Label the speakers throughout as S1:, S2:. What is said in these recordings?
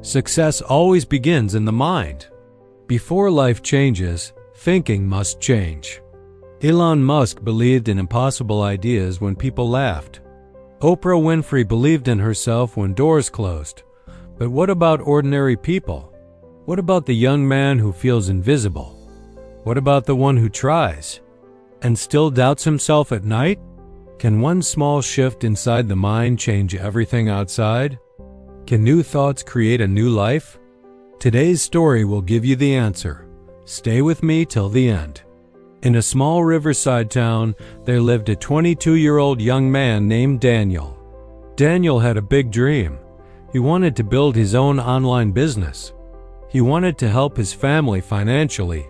S1: Success always begins in the mind. Before life changes, thinking must change. Elon Musk believed in impossible ideas when people laughed. Oprah Winfrey believed in herself when doors closed. But what about ordinary people? What about the young man who feels invisible? What about the one who tries and still doubts himself at night? Can one small shift inside the mind change everything outside? Can new thoughts create a new life? Today's story will give you the answer. Stay with me till the end. In a small riverside town, there lived a 22-year-old young man named Daniel. Daniel had a big dream. He wanted to build his own online business. He wanted to help his family financially.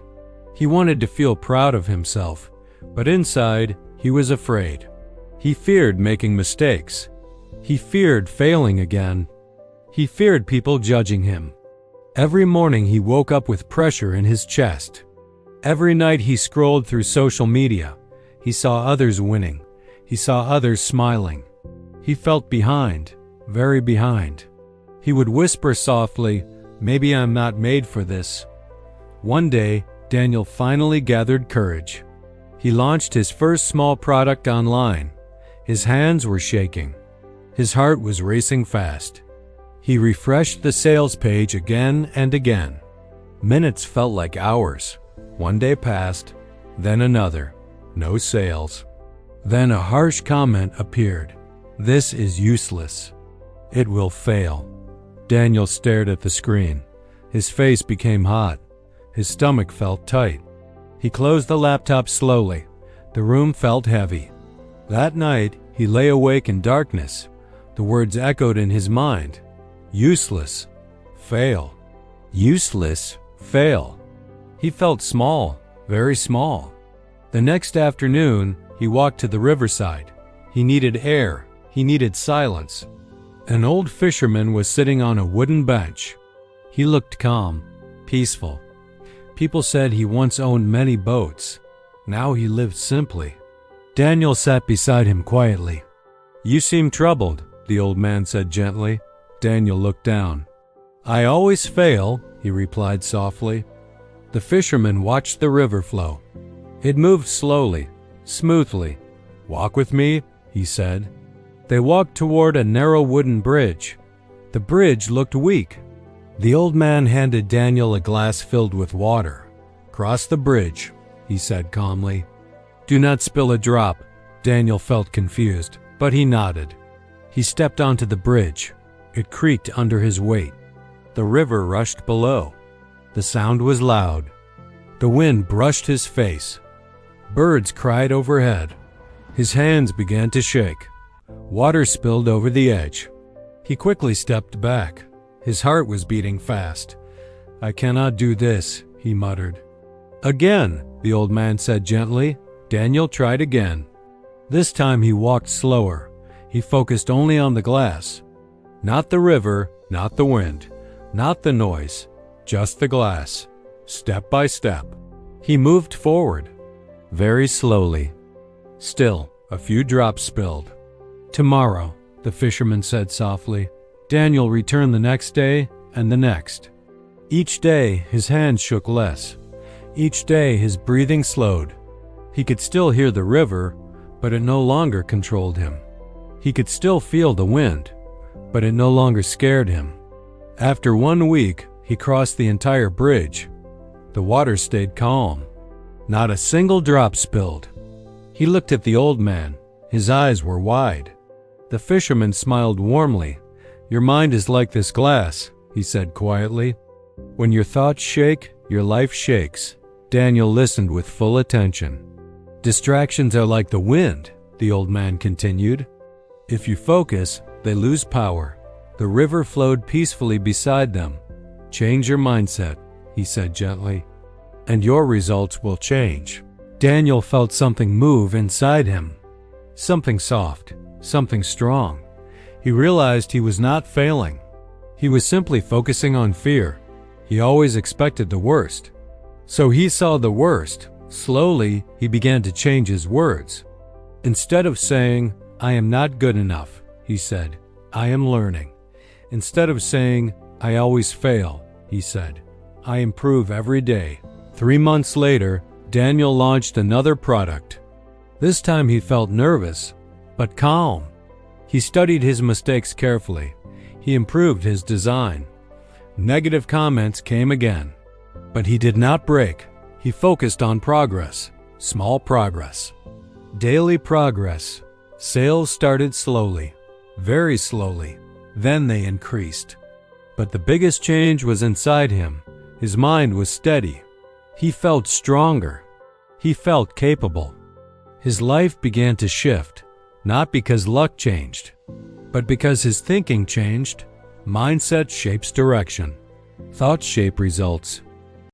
S1: He wanted to feel proud of himself, but inside, he was afraid. He feared making mistakes. He feared failing again. He feared people judging him. Every morning he woke up with pressure in his chest. Every night he scrolled through social media. He saw others winning. He saw others smiling. He felt behind, very behind. He would whisper softly, "Maybe I'm not made for this." One day, Daniel finally gathered courage. He launched his first small product online. His hands were shaking. His heart was racing fast. He refreshed the sales page again and again. Minutes felt like hours. One day passed, then another. No sales. Then a harsh comment appeared. "This is useless. It will fail." Daniel stared at the screen. His face became hot. His stomach felt tight. He closed the laptop slowly. The room felt heavy. That night, he lay awake in darkness. The words echoed in his mind. Useless. Fail. Useless. Fail. He felt small, very small. The next afternoon, he walked to the riverside. He needed air. He needed silence. An old fisherman was sitting on a wooden bench. He looked calm, peaceful. People said he once owned many boats. Now he lived simply. Daniel sat beside him quietly. "You seem troubled," the old man said gently. Daniel looked down. "I always fail," he replied softly. The fisherman watched the river flow. It moved slowly, smoothly. "Walk with me," he said. They walked toward a narrow wooden bridge. The bridge looked weak. The old man handed Daniel a glass filled with water. "Cross the bridge," he said calmly. "Do not spill a drop." Daniel felt confused, but he nodded. He stepped onto the bridge. It creaked under his weight. The river rushed below. The sound was loud. The wind brushed his face. Birds cried overhead. His hands began to shake. Water spilled over the edge. He quickly stepped back. His heart was beating fast. "I cannot do this," he muttered. "Again," the old man said gently. Daniel tried again. This time he walked slower. He focused only on the glass. Not the river, not the wind, not the noise. Just the glass, step by step. He moved forward, very slowly. Still, a few drops spilled. "Tomorrow," the fisherman said softly. Daniel returned the next day and the next. Each day, his hands shook less. Each day, his breathing slowed. He could still hear the river, but it no longer controlled him. He could still feel the wind, but it no longer scared him. After 1 week, he crossed the entire bridge. The water stayed calm. Not a single drop spilled. He looked at the old man. His eyes were wide. The fisherman smiled warmly. "Your mind is like this glass," he said quietly. "When your thoughts shake, your life shakes." Daniel listened with full attention. "Distractions are like the wind," the old man continued. "If you focus, they lose power." The river flowed peacefully beside them. "Change your mindset," he said gently, "and your results will change." Daniel felt something move inside him. Something soft, something strong. He realized he was not failing. He was simply focusing on fear. He always expected the worst. So he saw the worst. Slowly, he began to change his words. Instead of saying, "I am not good enough," he said, "I am learning." Instead of saying, I always fail, he said. I improve every day. 3 months later, Daniel launched another product. This time he felt nervous, but calm. He studied his mistakes carefully. He improved his design. Negative comments came again. But he did not break. He focused on progress, small progress. Daily progress. Sales started slowly, very slowly. Then they increased. But the biggest change was inside him. His mind was steady. He felt stronger. He felt capable. His life began to shift, not because luck changed, but because his thinking changed. Mindset shapes direction. Thoughts shape results.